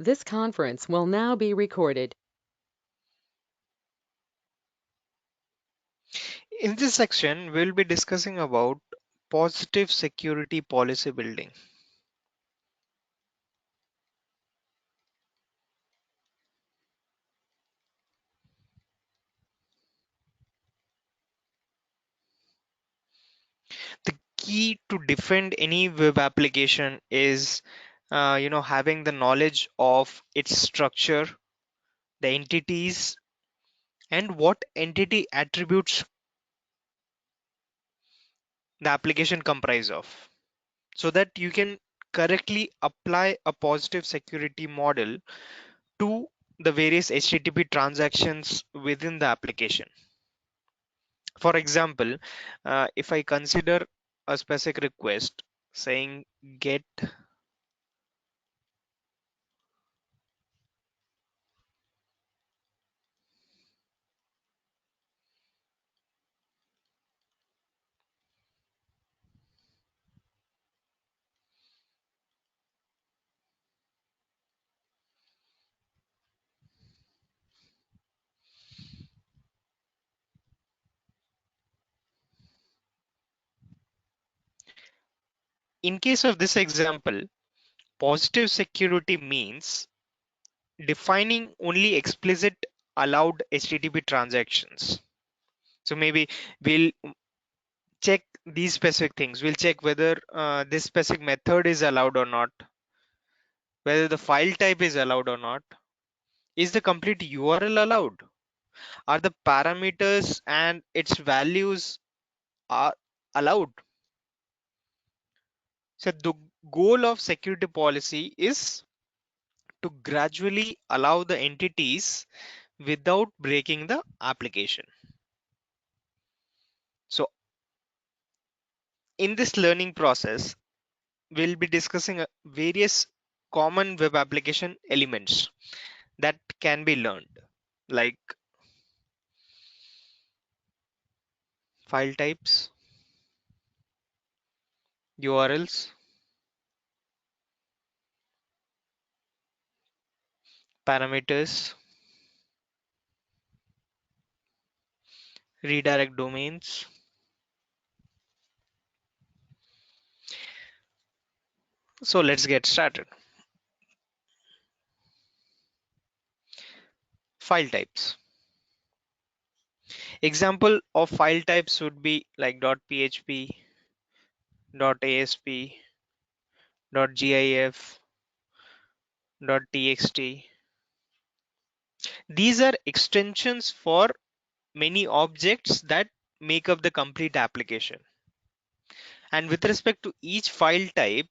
This conference will now be recorded. In this section, we'll be discussing about positive security policy building. The key to defend any web application is, having the knowledge of its structure, the entities, and what entity attributes the application comprise of, so that you can correctly apply a positive security model to the various HTTP transactions within the application. For example, if I consider a specific request saying get, in case of this example, positive security means defining only explicit allowed HTTP transactions. So maybe we'll check these specific things. We'll check whether this specific method is allowed or not, whether the file type is allowed or not. Is the complete URL allowed? Are the parameters and its values are allowed? So the goal of security policy is to gradually allow the entities without breaking the application. So in this learning process, we'll be discussing various common web application elements that can be learned, like file types, URLs, parameters, redirect domains. So let's get started. File types. Example of file types would be like .php, .asp, .gif, .txt. These are extensions for many objects that make up the complete application. And with respect to each file type,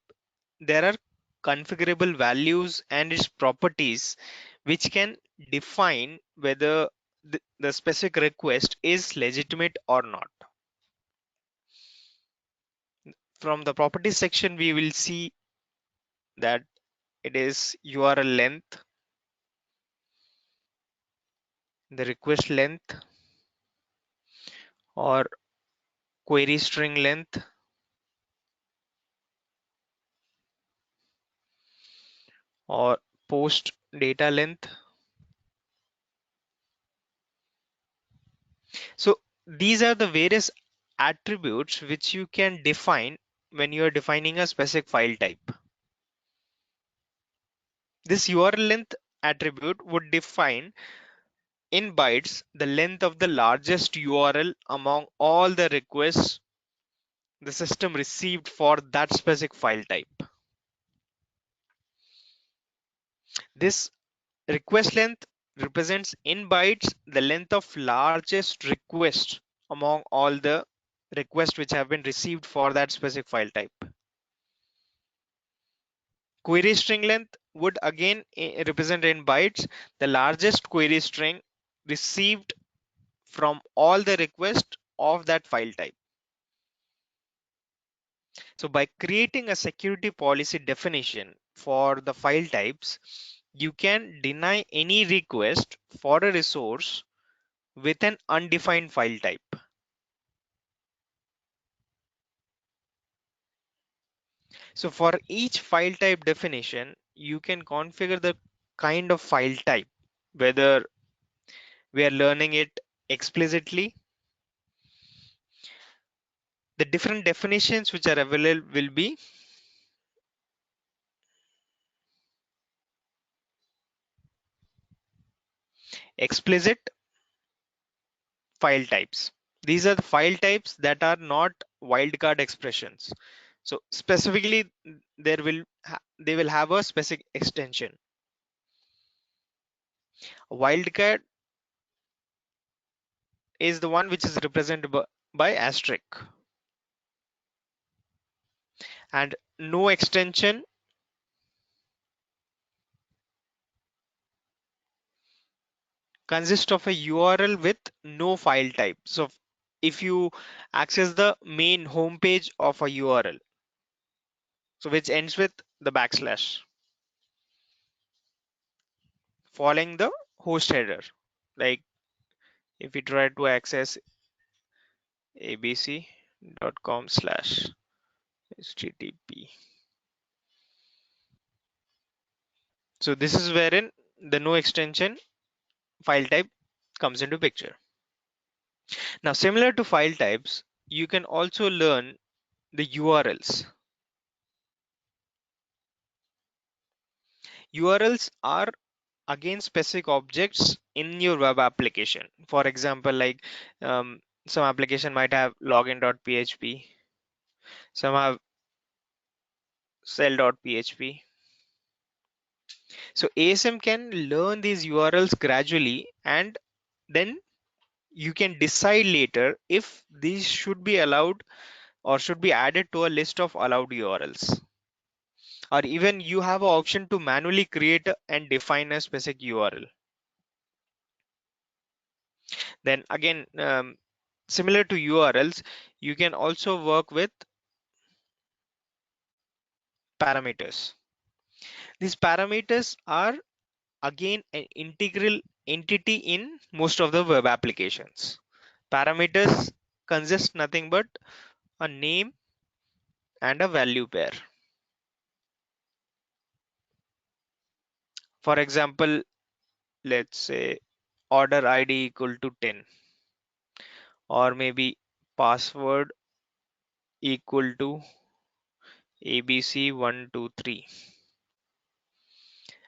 there are configurable values and its properties which can define whether the specific request is legitimate or not. From the properties section, we will see that it is URL length, the request length, or query string length, or post data length. So these are the various attributes which you can define when you are defining a specific file type. This URL length attribute would define in bytes the length of the largest URL among all the requests the system received for that specific file type. This request length represents in bytes the length of largest request among all the requests which have been received for that specific file type. Query string length would again represent in bytes the largest query string received from all the requests of that file type. So by creating a security policy definition for the file types, you can deny any request for a resource with an undefined file type. So for each file type definition, you can configure the kind of file type, whether we are learning it explicitly. The different definitions which are available will be explicit file types. These are the file types that are not wildcard expressions. So specifically, they will have a specific extension. Wildcard is the one which is represented by asterisk, and no extension consists of a URL with no file type. So if you access the main homepage of a URL, so which ends with the backslash following the host header, like if we try to access abc.com/http. So this is wherein the no extension file type comes into picture. Now, similar to file types, you can also learn the URLs. URLs are again specific objects in your web application. For example, like some application might have login.php, some have cell.php. So ASM can learn these URLs gradually, and then you can decide later if these should be allowed or should be added to a list of allowed URLs. Or even you have an option to manually create and define a specific URL. Then again, similar to URLs, you can also work with parameters. These parameters are again an integral entity in most of the web applications. Parameters consist nothing but a name and a value pair. For example, let's say order ID equal to 10, or maybe password equal to ABC123.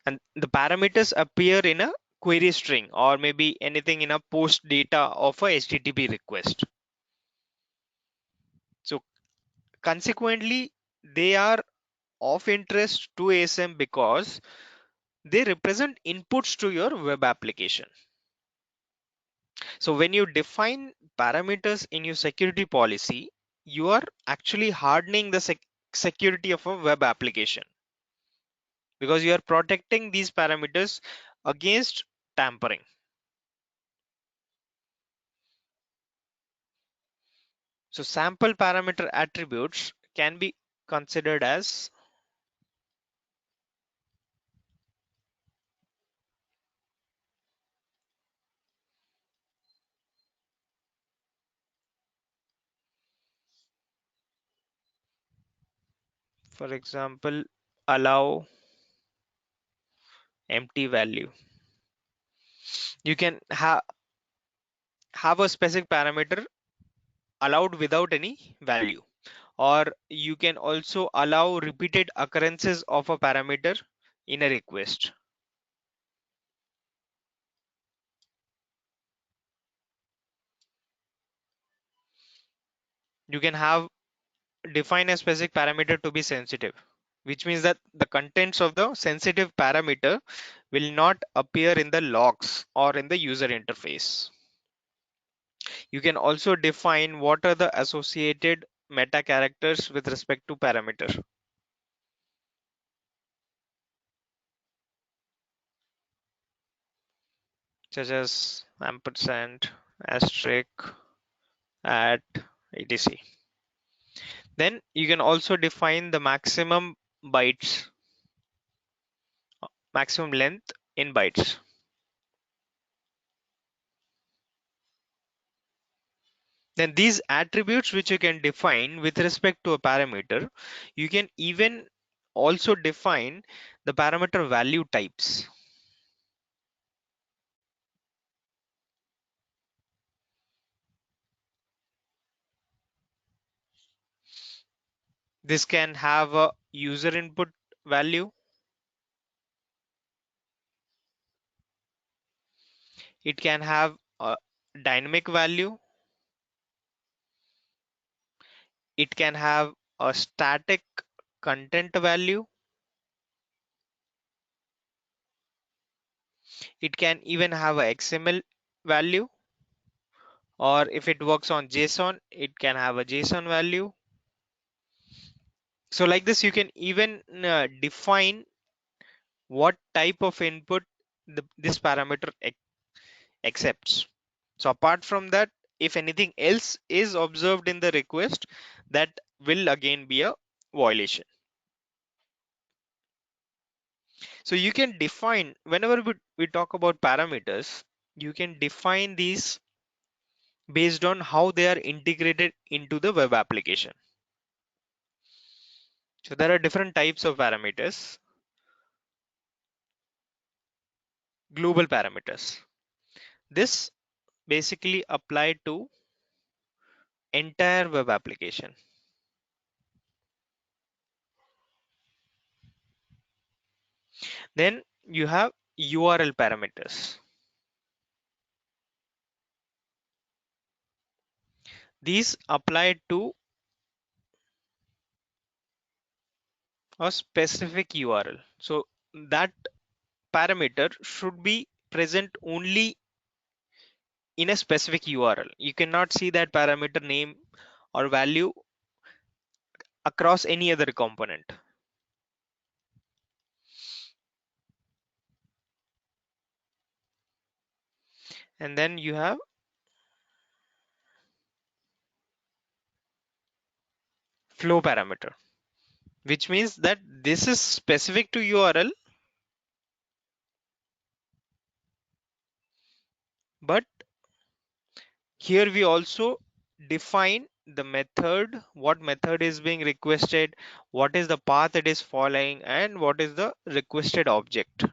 And the parameters appear in a query string or maybe anything in a post data of a HTTP request. So consequently, they are of interest to ASM because they represent inputs to your web application. So when you define parameters in your security policy, you are actually hardening the security of a web application because you are protecting these parameters against tampering. So sample parameter attributes can be considered as, for example, allow empty value. You can have a specific parameter allowed without any value, or you can also allow repeated occurrences of a parameter in a request. You can have define a specific parameter to be sensitive, which means that the contents of the sensitive parameter will not appear in the logs or in the user interface. You can also define what are the associated meta characters with respect to parameter, such as ampersand, asterisk, at, etc. Then you can also define the maximum bytes, maximum length in bytes. Then these attributes which you can define with respect to a parameter, you can even also define the parameter value types. This can have a user input value. It can have a dynamic value. It can have a static content value. It can even have a XML value, or if it works on JSON, it can have a JSON value. So like this, you can even define what type of input this parameter accepts. So apart from that, if anything else is observed in the request, that will again be a violation. So you can define, whenever we talk about parameters, you can define these based on how they are integrated into the web application. So there are different types of parameters. Global parameters. This basically apply to entire web application. Then you have URL parameters. These apply to a specific URL. So that parameter should be present only in a specific URL. You cannot see that parameter name or value across any other component. And then you have flow parameter, which means that this is specific to URL, but here we also define the method, what method is being requested, what is the path it is following, and what is the requested object.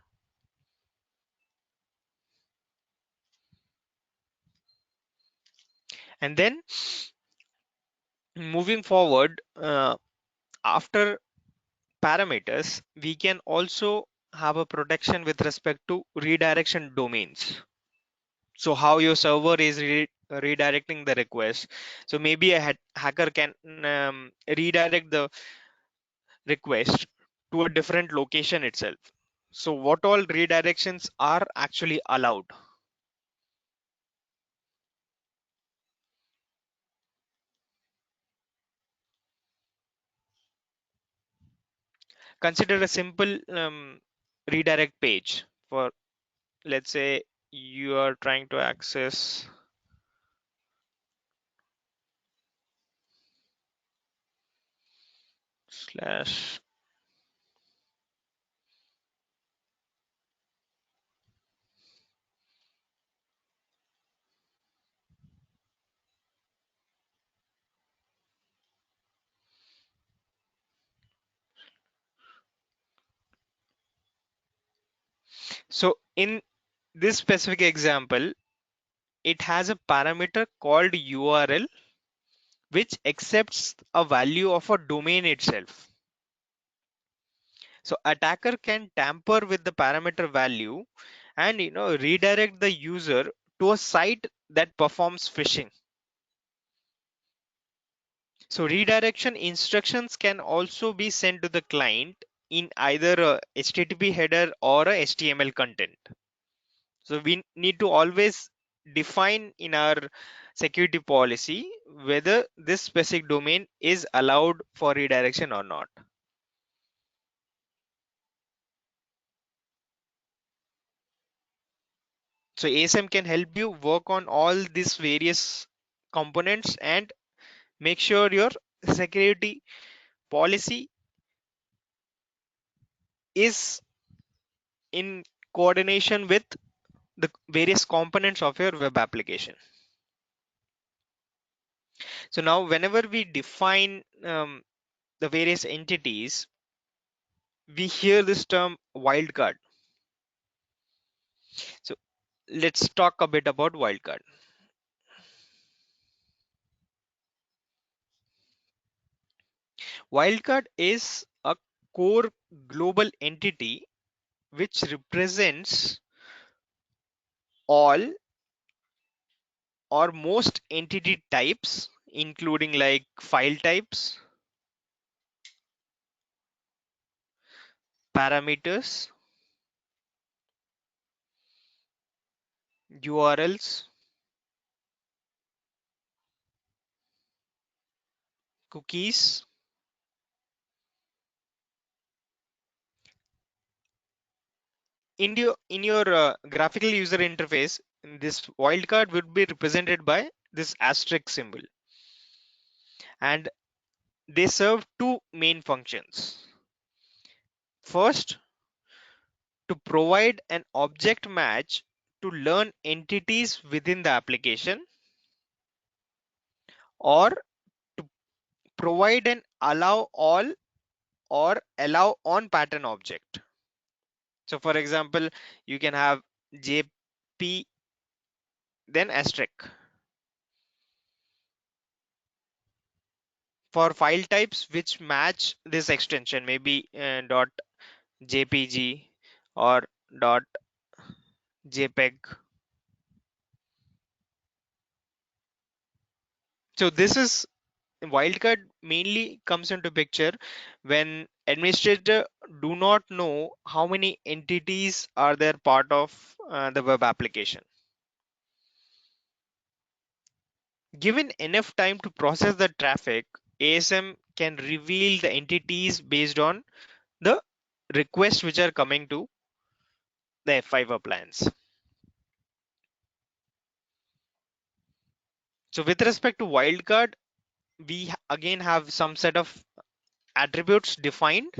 And then moving forward, after parameters, we can also have a protection with respect to redirection domains. So how your server is redirecting the request. So maybe a hacker can redirect the request to a different location itself. So what all redirections are actually allowed? Consider a simple redirect page for, let's say, you are trying to access slash. So in this specific example, it has a parameter called URL which accepts a value of a domain itself. So attacker can tamper with the parameter value and redirect the user to a site that performs phishing. So redirection instructions can also be sent to the client in either a HTTP header or a HTML content. So we need to always define in our security policy whether this specific domain is allowed for redirection or not. So ASM can help you work on all these various components and make sure your security policy is in coordination with the various components of your web application. So now whenever we define the various entities, we hear this term wildcard. So let's talk a bit about wildcard. Wildcard is a core global entity which represents all or most entity types, including like file types, parameters, URLs, cookies. In your graphical user interface, this wildcard would be represented by this asterisk symbol, and they serve two main functions. First, to provide an object match to learn entities within the application, or to provide an allow all or allow on pattern object. So for example, you can have JP then asterisk. For file types which match this extension, maybe dot jpg or dot jpeg. So this is wildcard mainly comes into picture when administrator do not know how many entities are there part of the web application. Given enough time to process the traffic, ASM can reveal the entities based on the requests which are coming to the F5 appliance. So with respect to wildcard, we again have some set of attributes defined,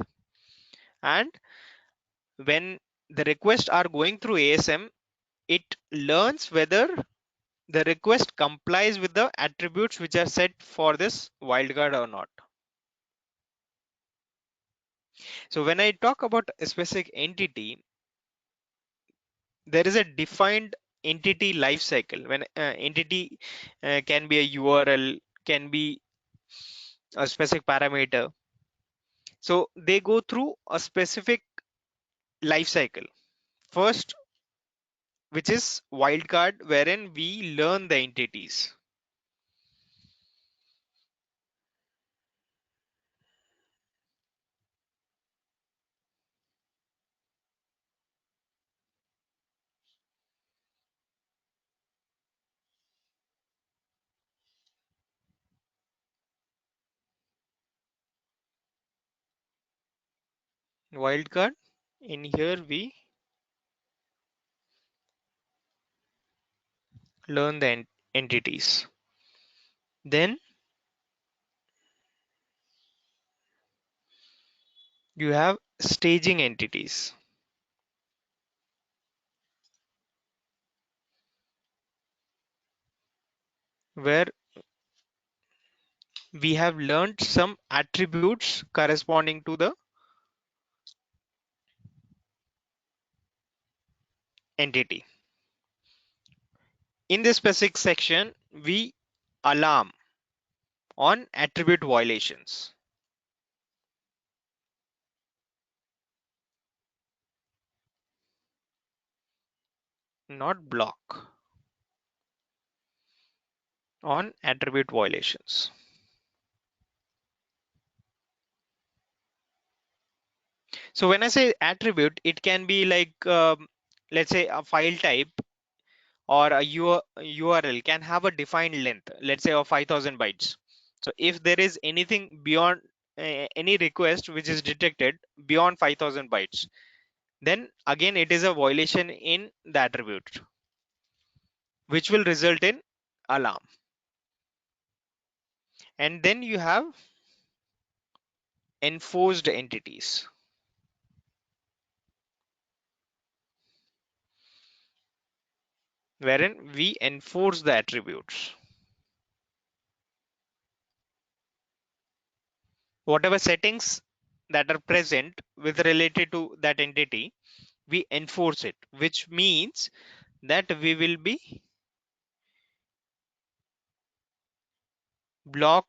and when the requests are going through ASM, it learns whether the request complies with the attributes which are set for this wildcard or not. So when I talk about a specific entity, there is a defined entity lifecycle. When entity can be a URL, can be a specific parameter. So they go through a specific lifecycle. First, which is wildcard, wherein we learn the entities. Wildcard, in here we learn the entities. Then you have staging entities, where we have learned some attributes corresponding to the entity. In this specific section, we alarm on attribute violations, not block on attribute violations. So when I say attribute, it can be like, let's say a file type or a URL can have a defined length, let's say of 5000 bytes. So if there is anything beyond any request which is detected beyond 5000 bytes, then again it is a violation in the attribute, which will result in alarm. And then you have enforced entities, wherein we enforce the attributes. Whatever settings that are present with related to that entity, we enforce it, which means that we will be block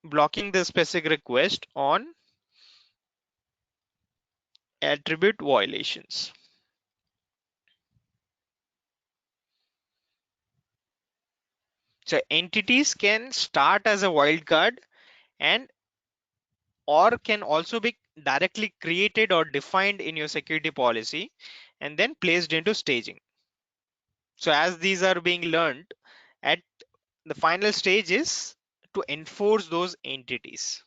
blocking the specific request on attribute violations. So entities can start as a wildcard and or can also be directly created or defined in your security policy and then placed into staging. So as these are being learned, at the final stage is to enforce those entities.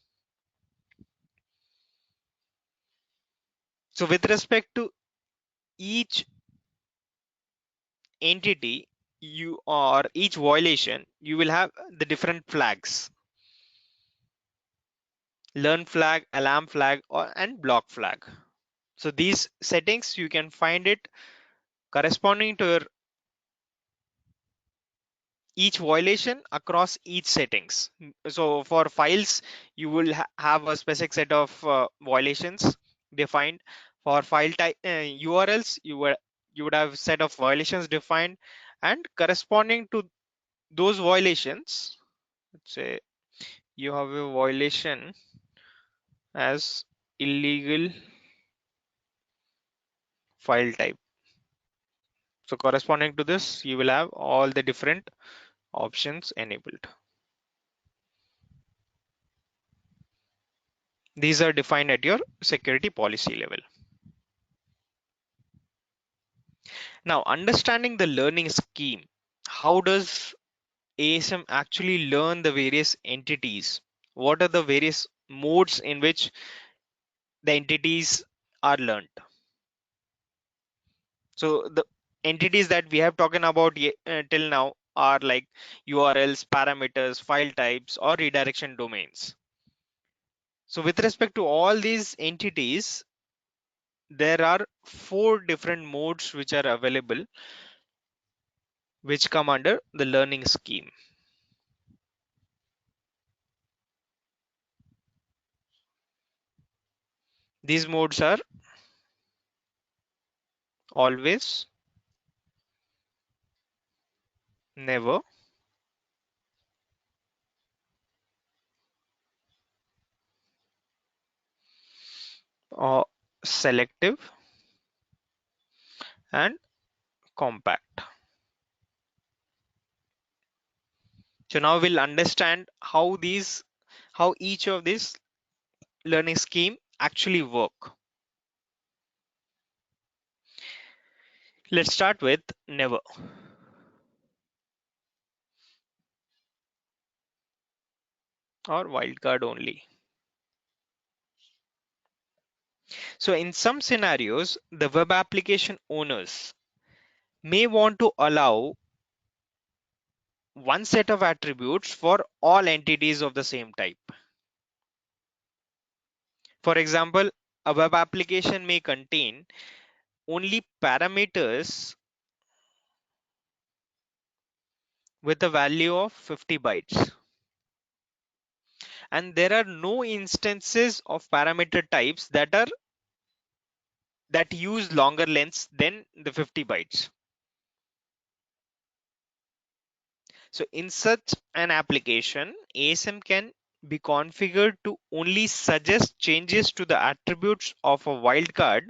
So with respect to each entity, you or each violation, you will have the different flags: learn flag, alarm flag, and block flag. So these settings you can find it corresponding to your each violation across each settings. So for files, you will have a specific set of violations defined. For file type URLs, you would have set of violations defined, and corresponding to those violations, let's say you have a violation as illegal file type. So corresponding to this, you will have all the different options enabled. These are defined at your security policy level. Now, understanding the learning scheme, how does ASM actually learn the various entities? What are the various modes in which the entities are learned? So the entities that we have talking about till now are like URLs, parameters, file types, or redirection domains. So with respect to all these entities, there are four different modes which are available, which come under the learning scheme. These modes are always, never, or selective, and compact. So now we'll understand how each of these learning scheme actually work. Let's start with never or wildcard only. So in some scenarios, the web application owners may want to allow one set of attributes for all entities of the same type. For example, a web application may contain only parameters with a value of 50 bytes, and there are no instances of parameter types that use longer lengths than the 50 bytes. So in such an application, ASM can be configured to only suggest changes to the attributes of a wildcard.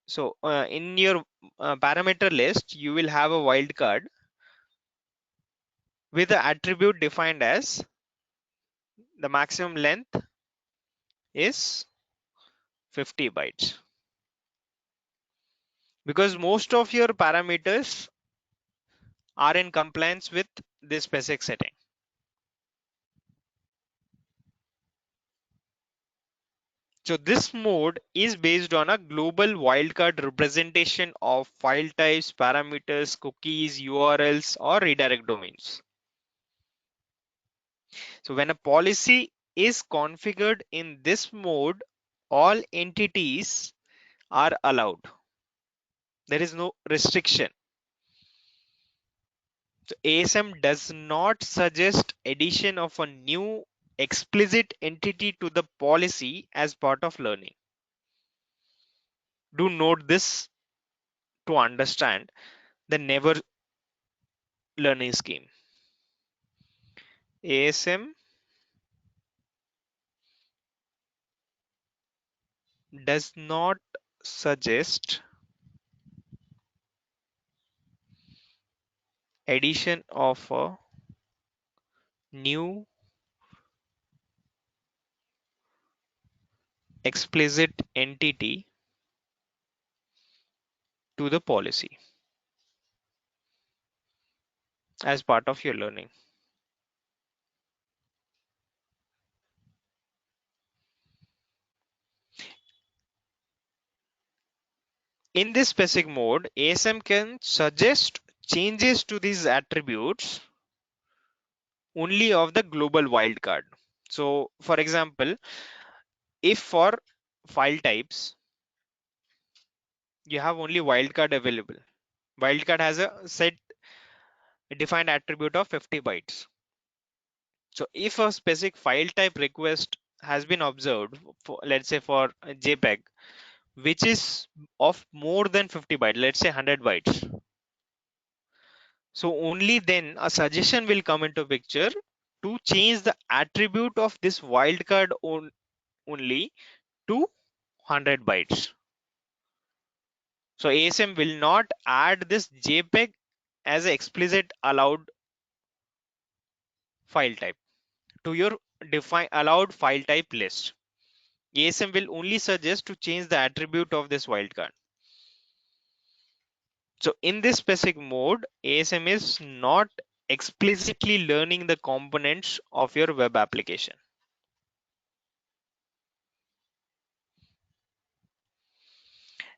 So in your parameter list, you will have a wildcard with the attribute defined as the maximum length is 50 bytes. Because most of your parameters are in compliance with this specific setting. So this mode is based on a global wildcard representation of file types, parameters, cookies, URLs, or redirect domains. So when a policy is configured in this mode, all entities are allowed. There is no restriction. So ASM does not suggest addition of a new explicit entity to the policy as part of learning. Do note this to understand the never learning scheme. ASM does not suggest addition of a new explicit entity to the policy as part of your learning. In this specific mode, ASM can suggest changes to these attributes only of the global wildcard. So, for example, if for file types you have only wildcard available, wildcard has a set defined attribute of 50 bytes. So, if a specific file type request has been observed, for, let's say for a JPEG, which is of more than 50 bytes, let's say 100 bytes. So only then a suggestion will come into picture to change the attribute of this wildcard only to 100 bytes. So ASM will not add this JPEG as an explicit allowed file type to your define allowed file type list. ASM will only suggest to change the attribute of this wildcard. So in this specific mode, ASM is not explicitly learning the components of your web application.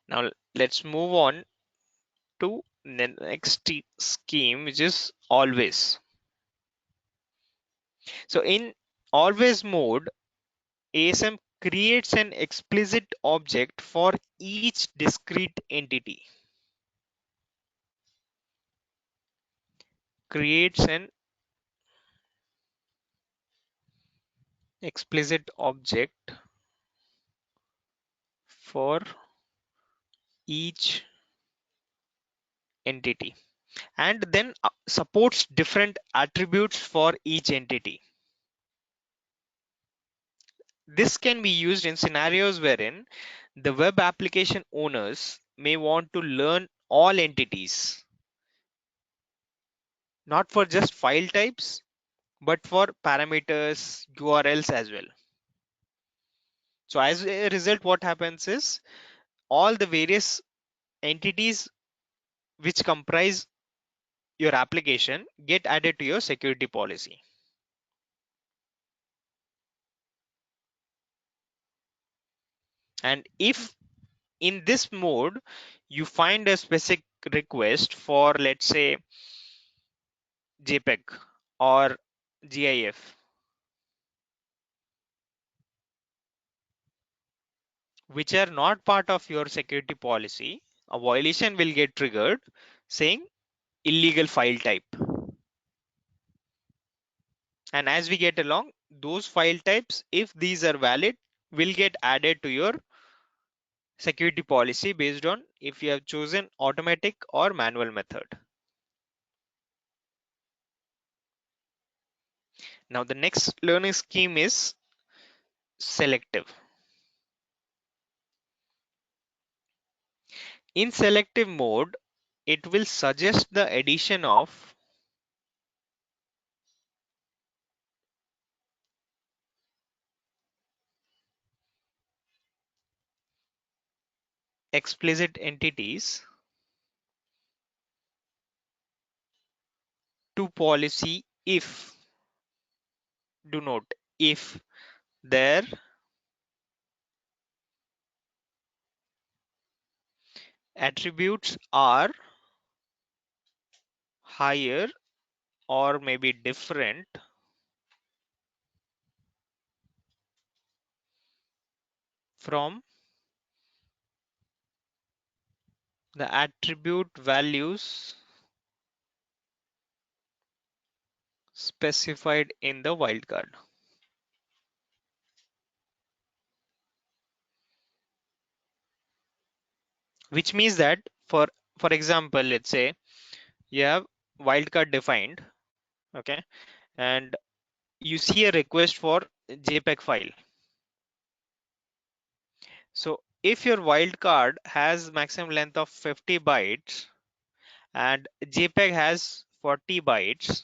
Now let's move on to the next scheme, which is always. So in always mode, ASM creates an explicit object for each discrete entity. Creates an explicit object for each entity and then supports different attributes for each entity. This can be used in scenarios wherein the web application owners may want to learn all entities, not for just file types, but for parameters, URLs as well. So as a result, what happens is all the various entities which comprise your application get added to your security policy. And if in this mode you find a specific request for, let's say, JPEG or GIF, which are not part of your security policy, a violation will get triggered saying illegal file type. And as we get along, those file types, if these are valid, will get added to your security policy based on if you have chosen automatic or manual method. Now the next learning scheme is selective. In selective mode, it will suggest the addition of explicit entities to policy if, do note, if their attributes are higher or maybe different from the attribute values specified in the wildcard. Which means that for example, let's say you have wildcard defined, okay, and you see a request for JPEG file. So if your wildcard has maximum length of 50 bytes and JPEG has 40 bytes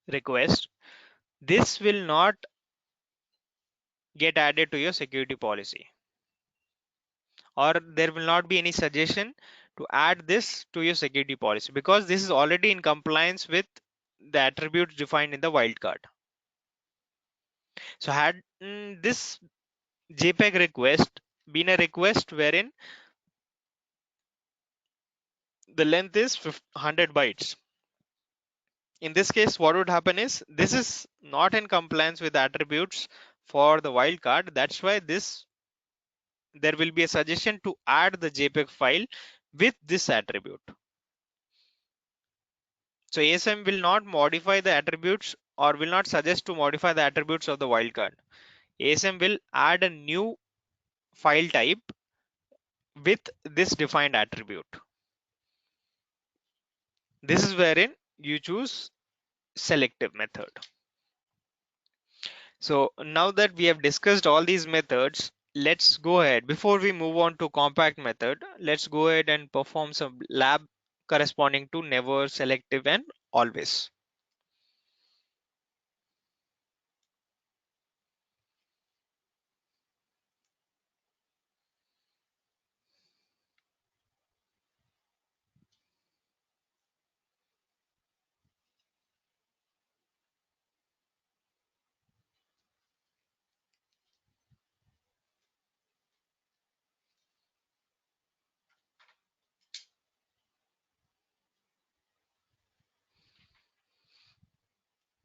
request, this will not get added to your security policy, or there will not be any suggestion to add this to your security policy because this is already in compliance with the attributes defined in the wildcard. So had this JPEG request been a request wherein the length is 100 bytes, in this case what would happen is this is not in compliance with the attributes for the wildcard. That's why this there will be a suggestion to add the JPEG file with this attribute. So ASM will not modify the attributes or will not suggest to modify the attributes of the wildcard. ASM will add a new file type with this defined attribute. This is wherein you choose selective method. So now that we have discussed all these methods, let's go ahead. Before we move on to compact method, let's go ahead and perform some lab corresponding to never, selective, and always.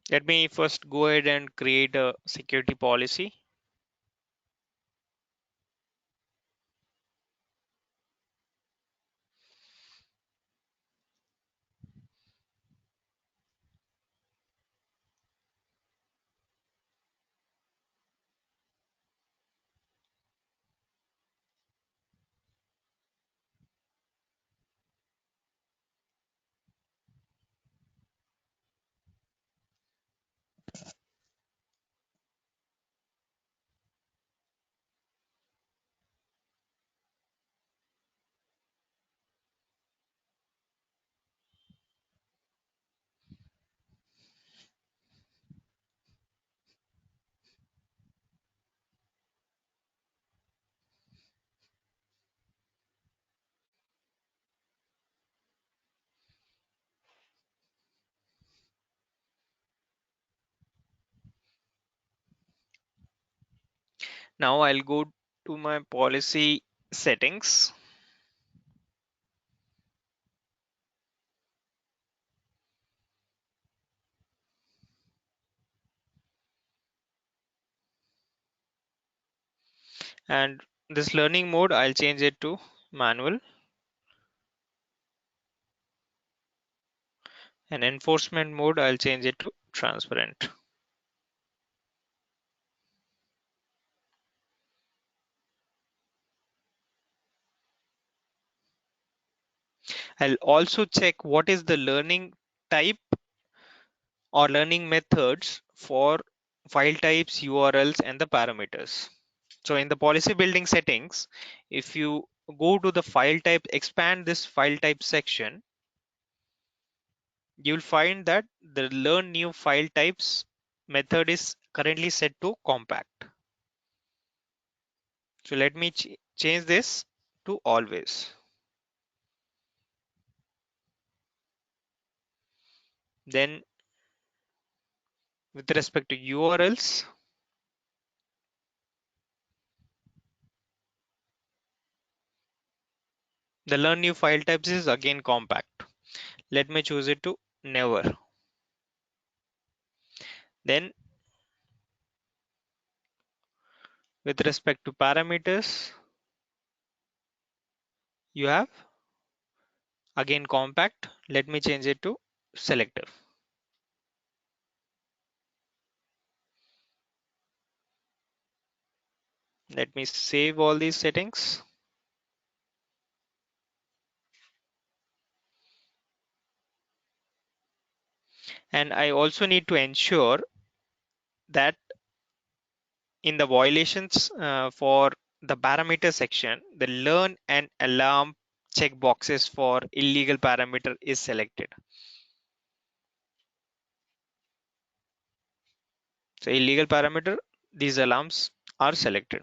Let me first go ahead and create a security policy. Now I'll go to my policy settings. And this learning mode, I'll change it to manual. And enforcement mode, I'll change it to transparent. I'll also check what is the learning type or learning methods for file types, URLs, and the parameters. So in the policy building settings, if you go to the file type, expand this file type section, you'll find that the learn new file types method is currently set to compact. So let me change this to always. Then with respect to URLs, the learn new file types is again compact. Let me choose it to never. Then with respect to parameters, you have again compact. Let me change it to selective. Let me save all these settings. And I also need to ensure that in the violations for the parameter section, the learn and alarm checkboxes for illegal parameter is selected. So illegal parameter, these alarms are selected.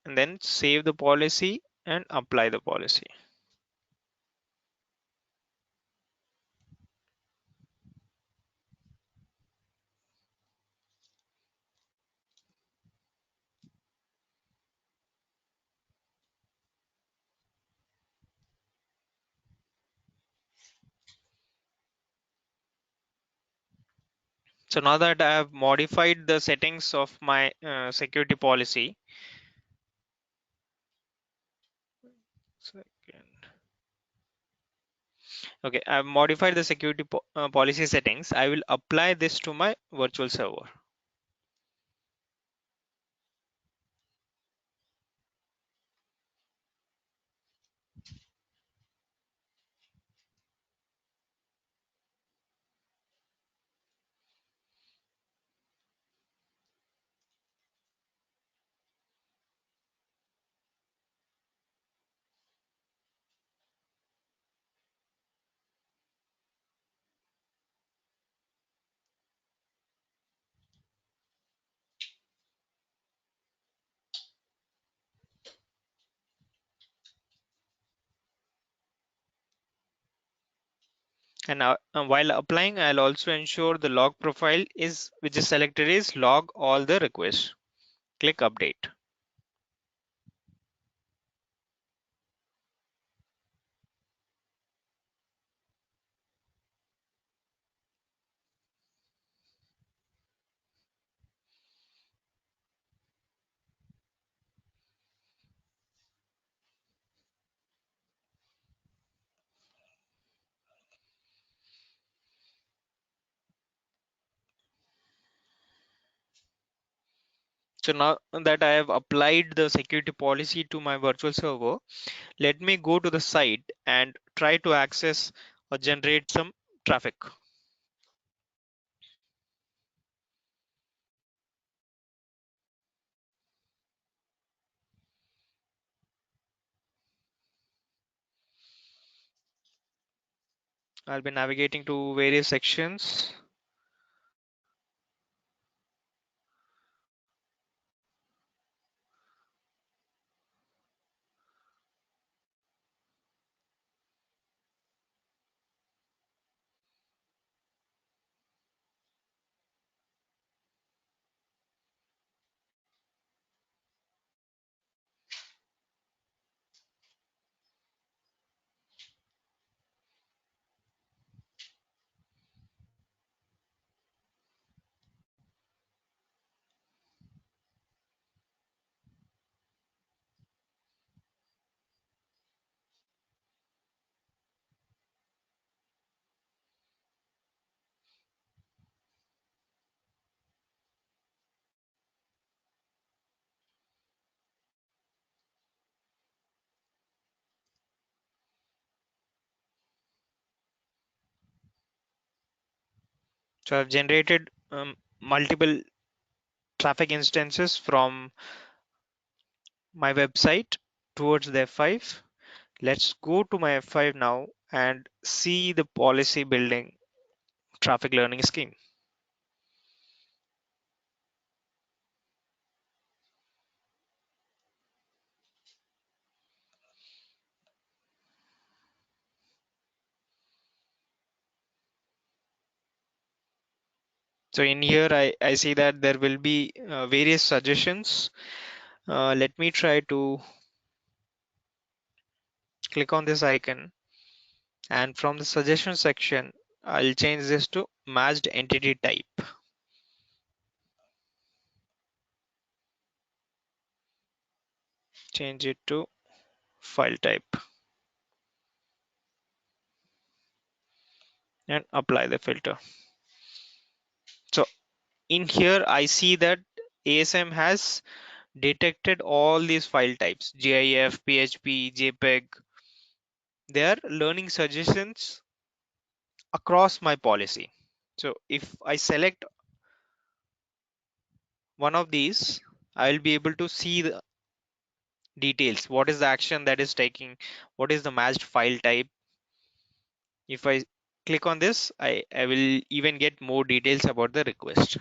And then save the policy and apply the policy. So now that I have modified the settings of my security policy, second. Okay, I've modified the security policy settings. I will apply this to my virtual server. And while applying, I'll also ensure the log profile is which is selected is log all the requests. Click update. So now that I have applied the security policy to my virtual server, let me go to the site and try to access or generate some traffic. I'll be navigating to various sections. So I've generated multiple traffic instances from my website towards the F5. Let's go to my F5 now and see the policy building traffic learning scheme. So in here, I see that there will be various suggestions. Let me try to click on this icon, and from the suggestion section, I'll change this to matched entity type. Change it to file type and apply the filter. So in here, I see that ASM has detected all these file types: GIF, PHP, JPEG. They are learning suggestions across my policy. So if I select one of these, I will be able to see the details. What is the action that is taking? What is the matched file type? If I click on this, I will even get more details about the request.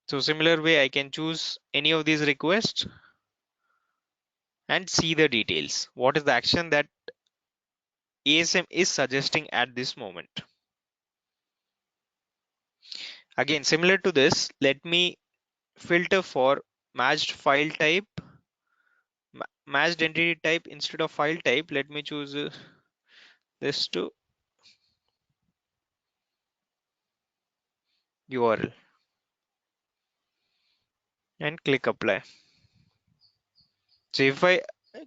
So similar way, I can choose any of these requests and see the details. What is the action that ASM is suggesting at this moment? Again, similar to this, let me filter for matched file type, matched entity type instead of file type. Let me choose this to URL and click apply. So if I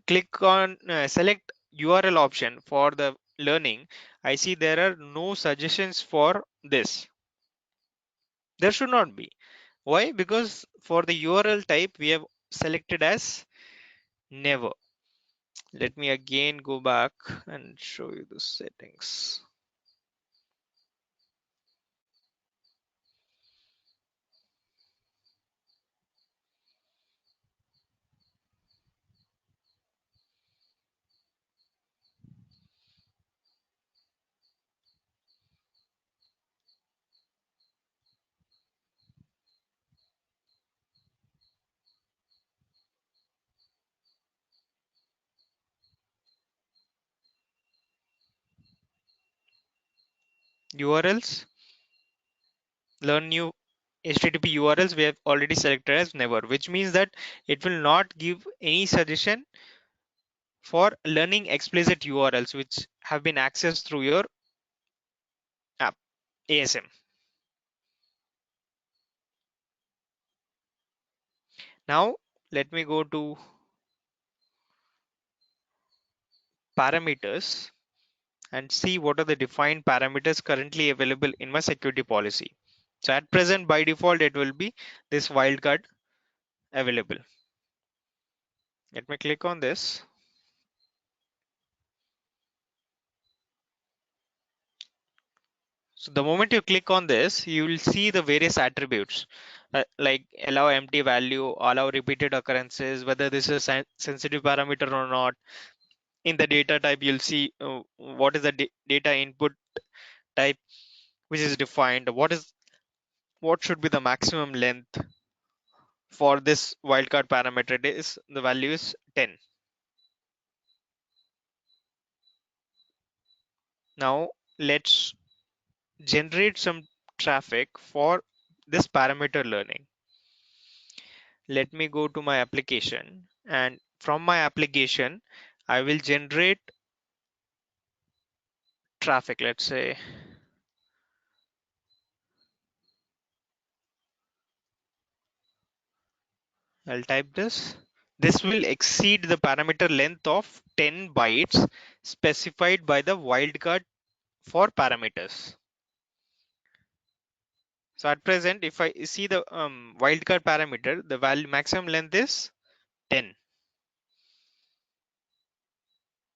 click on select URL option for the learning, I see there are no suggestions for this. There should not be. Why? Because for the URL type, we have selected as never. Let me again go back and show you the settings. URLs, learn new HTTP URLs, we have already selected as never, which means that it will not give any suggestion for learning explicit URLs which have been accessed through your app ASM. Now let me go to parameters and see what are the defined parameters currently available in my security policy. So at present, by default, it will be this wildcard available. Let me click on this. So the moment you click on this, you will see the various attributes like allow empty value, allow repeated occurrences, whether this is a sensitive parameter or not. In the data type, you'll see what is the data input type which is defined. What should be the maximum length for this wildcard parameter? It is the value is 10. Now let's generate some traffic for this parameter learning. Let me go to my application, and from my application I will generate traffic. Let's say I'll type this will exceed the parameter length of 10 bytes specified by the wildcard for parameters. So at present, if I see the wildcard parameter, the value maximum length is 10.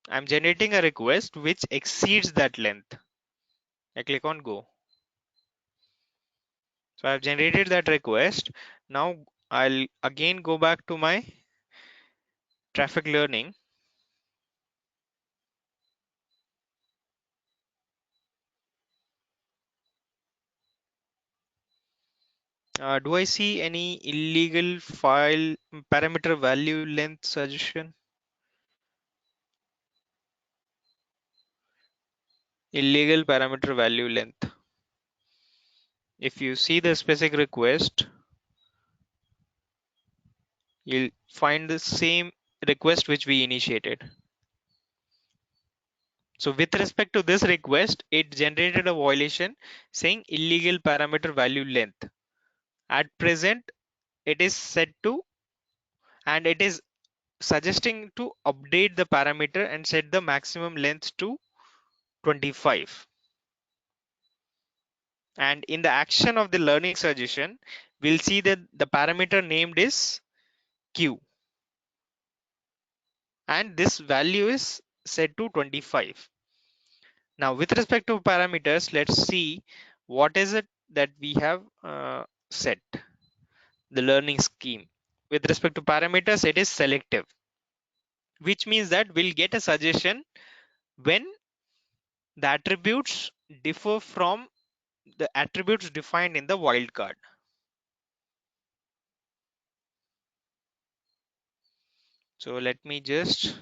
I'm generating a request which exceeds that length. I click on go. So I've generated that request. Now I'll again go back to my traffic learning. Do I see any illegal file parameter value length suggestion? Illegal parameter value length. If you see the specific request, you'll find the same request which we initiated. So with respect to this request, it generated a violation saying illegal parameter value length. At present, it is set to, and it is suggesting to update the parameter and set the maximum length to 25. And in the action of the learning suggestion, we'll see that the parameter named is Q, and this value is set to 25. Now, with respect to parameters, let's see what is it that we have set the learning scheme. With respect to parameters, it is selective, which means that we'll get a suggestion when the attributes differ from the attributes defined in the wildcard. So let me just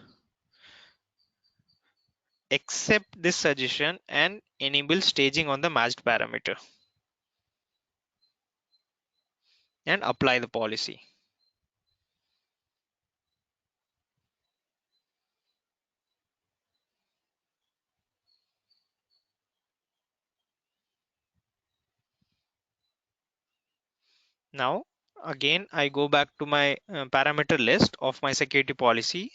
accept this suggestion and enable staging on the matched parameter and apply the policy. Now, again, I go back to my parameter list of my security policy,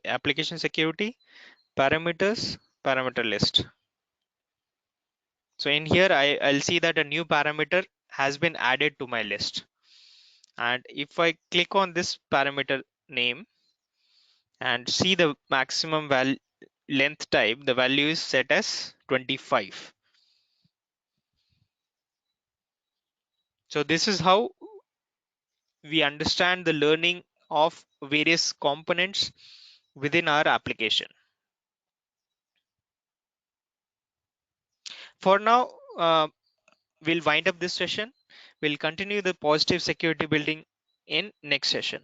application security, parameters, parameter list. So in here, I'll see that a new parameter has been added to my list. And if I click on this parameter name and see the maximum length type, the value is set as 25. So this is how we understand the learning of various components within our application. For now, we'll wind up this session. We'll continue the positive security building in next session.